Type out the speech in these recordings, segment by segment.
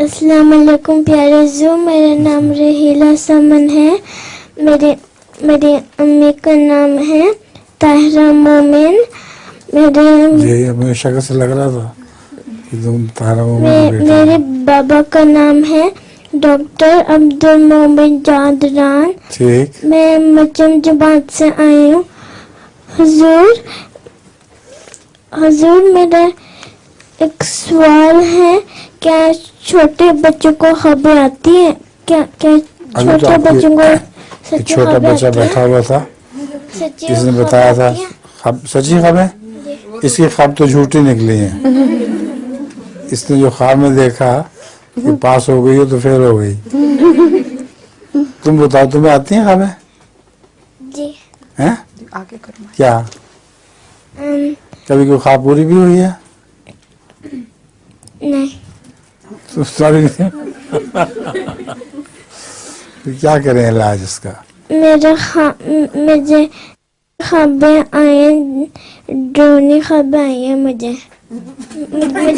अस्सलाम वालेकुम प्यारे ज़ू, मेरा नाम रहीला समन है। मेरी अम्मी का नाम है ताहिरा मोमिन। ये हमें शक्ल से लग रहा था कि तुम ताहिरा मोमिन का बेटा मेरे बाबा का नाम है डॉक्टर अब्दुल मोमिन जादरान। ठीक। मैं मचम जमात से आई हूँ। हुजूर मेरा एक सवाल है, क्या छोटे बच्चों को खबर आती है? क्या छोटे बच्चों को छोटा बच्चा बैठा हुआ था, किसने बताया था? सच्ची खबर? इसकी ख्वाब तो झूठी निकली है। इसने जो ख्वाब में देखा कि पास हो गई हो तो फेल हो गई। तुम बताओ, तुम्हें आती हैं ख्वाबें? जी। हैं? आगे करो। क्या कभी कोई ख्वाब पूरी भी हुई है? नहीं। तो सॉरी। क्या करें इलाज इसका? मुझे खबरें आई, ड्रोनी खबरें आई हैं। मुझे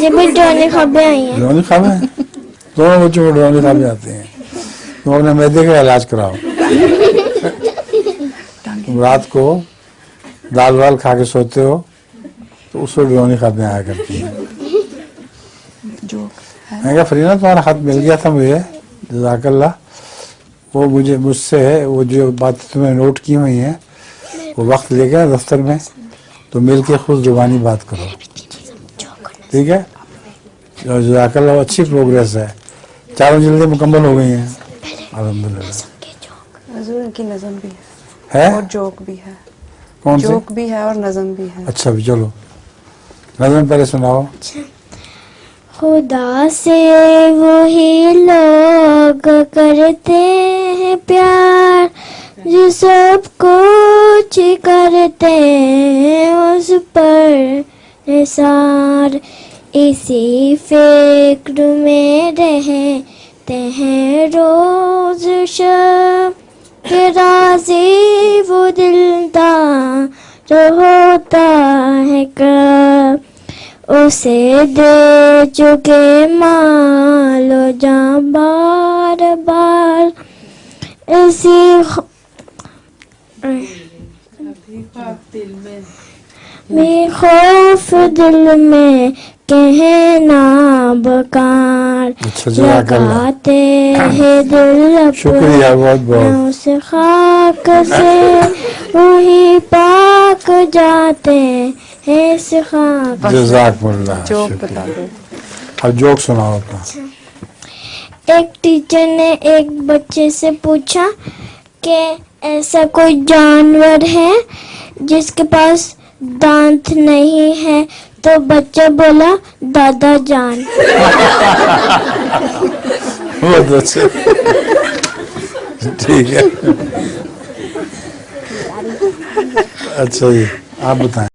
भी ड्रोनी खबरें आई हैं। ड्रोनी खबरें? दोनों बच्चों को ड्रोनी खबरें आती हैं। तुम अपने मैदे का इलाज कराओ। तुम रात को दाल वाल खा के सोते हो तो उसको ड्रोनी खबरें आया करती हैं। मैं क्या फरीना, तुम्हारा खत मिल गया था मुझे, जज़ाकल्लाह। वो मुझसे वो जो बात तुम्हें नोट की हुई हैं वो वक्त ले गया दफ्तर में, तो मिल के खुद जुबानी बात करो, ठीक है? जज़ाकल्लाह। अच्छी प्रोग्रेस है, 4 जल्दी मुकम्मल हो गई हैं अल्हम्दुलिल्लाह। हुजूर की नज़म भी है और जोक भी है। कौन सी? जोक भी है और नज़म भी है। अच्छा भी, चलो नज़म पहले सुनाओ। खुदा से वही लोग करते हैं प्यार जो सब कुछ करते हैं उस पर निसार। इसी फिक्र में रहते हैं रोज शब के राज़ी वो दिलदार जो होता है कब उसे दे चुके मालो जा बार बार इसी खौफ दिल में कहना बकार। लगाते हैं दिल शुक्रिया बहुत बहुत। उस खाक से वही पाक जाते हैं इस खाक। जज़ाकल्लाह। जोक बता दो। अब जोक सुनाओ अपना। एक टीचर ने एक बच्चे से पूछा कि ऐसा कोई जानवर है जिसके पास दांत नहीं है, तो बच्चा बोला दादा जान। बहुत अच्छा, ठीक है। अच्छा जी, आप बताएं।